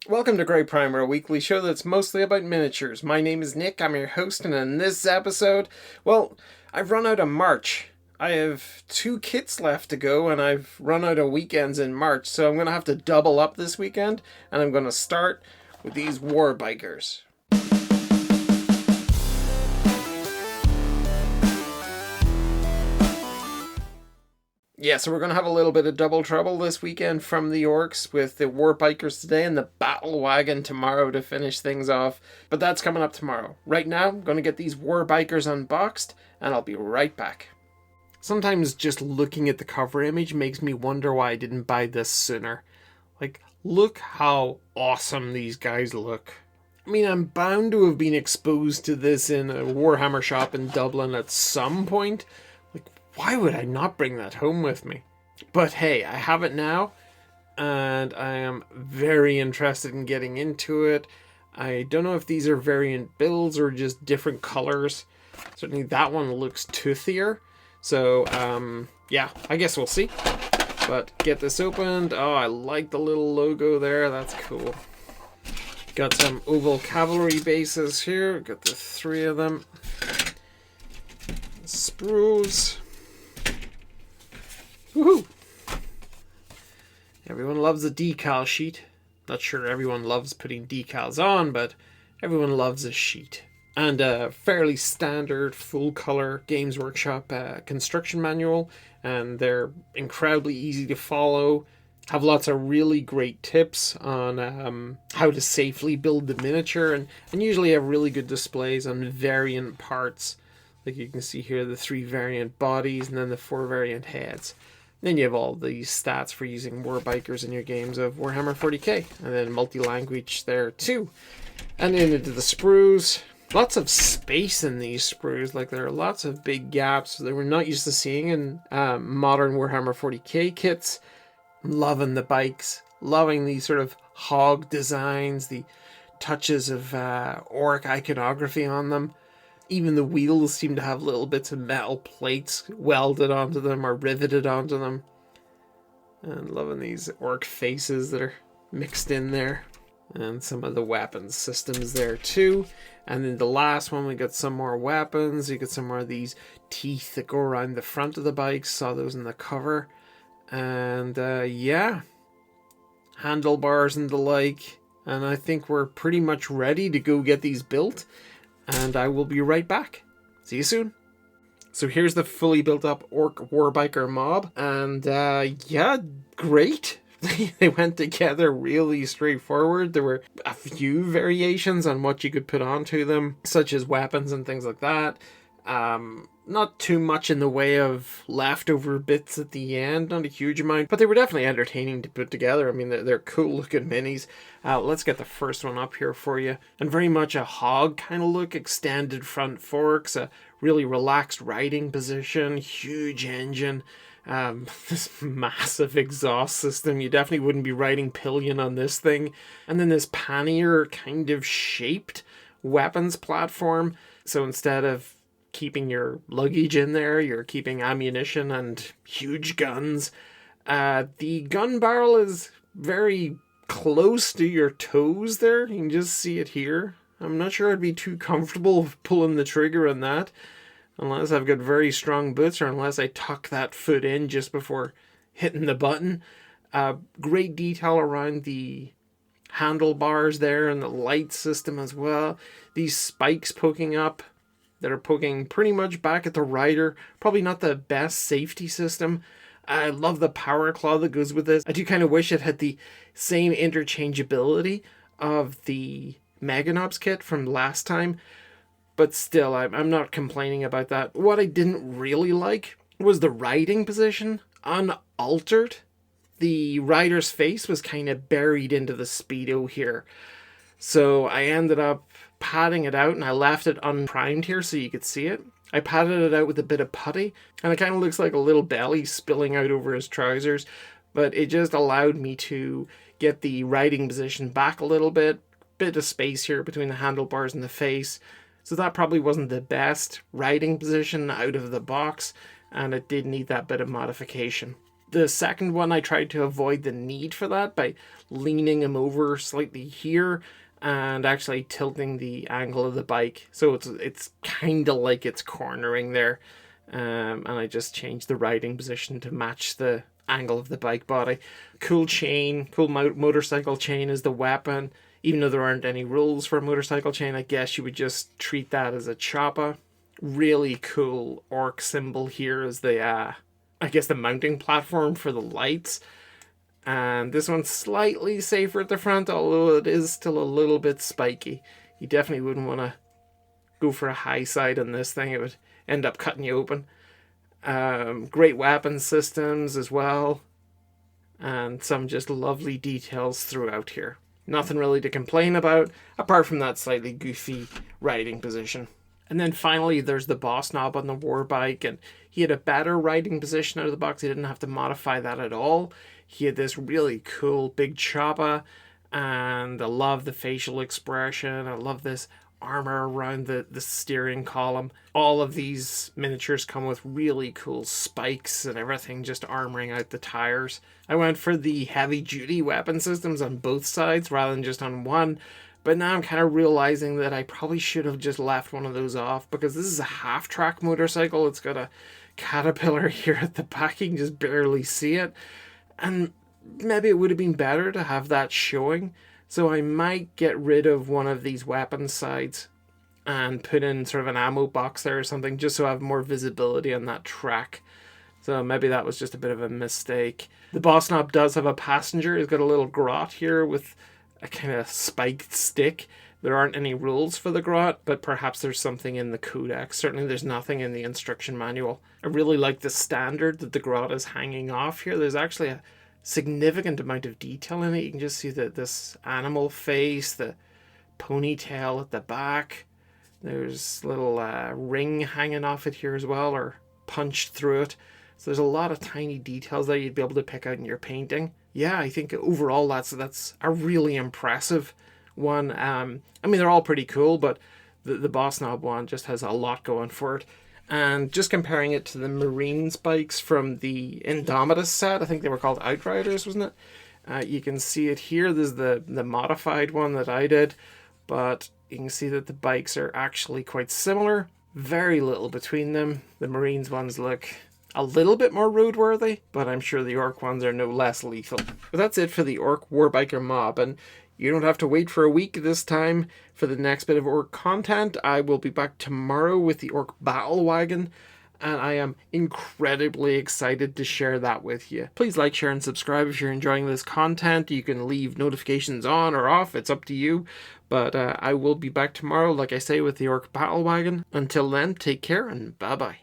Welcome to GrayPrimer, a weekly show that's mostly about miniatures. My name is Nick, I'm your host, and in this episode, well, I've run out of March. I have 2 kits left to go, and I've run out of weekends in March, so I'm going to have to double up this weekend, and I'm going to start with these Warbikers. Yeah, so we're going to have a little bit of double trouble this weekend from the Orks with the Warbikers today and the Battle Wagon tomorrow to finish things off. But that's coming up tomorrow. Right now, I'm going to get these Warbikers unboxed, and I'll be right back. Sometimes just looking at the cover image makes me wonder why I didn't buy this sooner. Like, look how awesome these guys look. I mean, I'm bound to have been exposed to this in a Warhammer shop in Dublin at some point. Why would I not bring that home with me? But hey, I have it now, and I am very interested in getting into it. I don't know if these are variant builds or just different colors. Certainly that one looks toothier. So, yeah, I guess we'll see. But get this opened. Oh, I like the little logo there. That's cool. Got some oval cavalry bases here. Got the 3 of them. Sprues. Woohoo! Everyone loves a decal sheet. Not sure everyone loves putting decals on, but everyone loves a sheet. And a fairly standard full-color Games Workshop construction manual, and they're incredibly easy to follow. Have lots of really great tips on how to safely build the miniature, and usually have really good displays on variant parts. Like you can see here, the 3 variant bodies and then the 4 variant heads. Then you have all these stats for using Warbikers in your games of Warhammer 40k. And then multi-language there too. And then into the sprues. Lots of space in these sprues. Like there are lots of big gaps that we're not used to seeing in modern Warhammer 40k kits. I'm loving the bikes. Loving these sort of hog designs. The touches of orc iconography on them. Even the wheels seem to have little bits of metal plates welded onto them or riveted onto them. And loving these orc faces that are mixed in there. And some of the weapons systems there too. And then the last one, we got some more weapons. You got some more of these teeth that go around the front of the bikes. Saw those in the cover. And yeah, handlebars and the like. And I think we're pretty much ready to go get these built. And I will be right back. See you soon. So here's the fully built up Ork Warbiker mob. And yeah, great. They went together really straightforward. There were a few variations on what you could put onto them, such as weapons and things like that. Not too much in the way of leftover bits at the end, not a huge amount, but they were definitely entertaining to put together. I mean, they're cool looking minis. Let's get the first one up here for you. And very much a hog kind of look, extended front forks, a really relaxed riding position, huge engine, this massive exhaust system. You definitely wouldn't be riding pillion on this thing. And then this pannier kind of shaped weapons platform. So instead of keeping your luggage in there, you're keeping ammunition and huge guns. The gun barrel is very close to your toes there. You can just see it here. I'm not sure I'd be too comfortable pulling the trigger on that, unless I've got very strong boots or unless I tuck that foot in just before hitting the button. Great detail around the handlebars there and the light system as well. These spikes poking up that are poking pretty much back at the rider. Probably not the best safety system. I love the power claw that goes with this. I do kind of wish it had the same interchangeability of the Mega Nobs kit from last time. But still, I'm not complaining about that. What I didn't really like was the riding position. Unaltered. The rider's face was kind of buried into the Speedo here. So I ended up padding it out, and I left it unprimed here so you could see it. I padded it out with a bit of putty, and it kind of looks like a little belly spilling out over his trousers, but it just allowed me to get the riding position back a little bit of space here between the handlebars and the face. So that probably wasn't the best riding position out of the box, and it did need that bit of modification. The second one, I tried to avoid the need for that by leaning him over slightly here and actually tilting the angle of the bike. So it's kind of like it's cornering there. And I just changed the riding position to match the angle of the bike body. Cool chain, cool motorcycle chain is the weapon. Even though there aren't any rules for a motorcycle chain, I guess you would just treat that as a choppa. Really cool orc symbol here is the, I guess the mounting platform for the lights. And this one's slightly safer at the front, although it is still a little bit spiky. You definitely wouldn't want to go for a high side on this thing. It would end up cutting you open. Great weapon systems as well. And some just lovely details throughout here. Nothing really to complain about, apart from that slightly goofy riding position. And then finally, there's the boss knob on the Warbike, and he had a better riding position out of the box. He didn't have to modify that at all. He had this really cool big choppa, and I love the facial expression. I love this armor around the steering column. All of these miniatures come with really cool spikes and everything, just armoring out the tires. I went for the heavy duty weapon systems on both sides rather than just on one, but now I'm kind of realizing that I probably should have just left one of those off, because this is a half-track motorcycle. It's got a caterpillar here at the back. You can just barely see it, and maybe it would have been better to have that showing. So I might get rid of one of these weapon sides and put in sort of an ammo box there or something, just so I have more visibility on that track. So maybe that was just a bit of a mistake. The boss knob does have a passenger. He's got a little grot here with a kind of spiked stick. There aren't any rules for the grot, but perhaps there's something in the codex. Certainly there's nothing in the instruction manual. I really like the standard that the grot is hanging off here. There's actually a significant amount of detail in it. You can just see that this animal face, the ponytail at the back. There's a little ring hanging off it here as well, or punched through it. So there's a lot of tiny details that you'd be able to pick out in your painting. Yeah, I think overall that's a really impressive one. I mean, they're all pretty cool, but the boss knob one just has a lot going for it. And just comparing it to the Marines bikes from the Indomitus set, I think they were called Outriders, wasn't it? You can see it here. This is the modified one that I did, but you can see that the bikes are actually quite similar. Very little between them. The Marines ones look a little bit more roadworthy, but I'm sure the Ork ones are no less lethal. But that's it for the Ork Warbiker mob, and you don't have to wait for a week this time for the next bit of Ork content. I will be back tomorrow with the Ork Battle Wagon, and I am incredibly excited to share that with you. Please like, share, and subscribe if you're enjoying this content. You can leave notifications on or off. It's up to you. But I will be back tomorrow, like I say, with the Ork Battle Wagon. Until then, take care and bye-bye.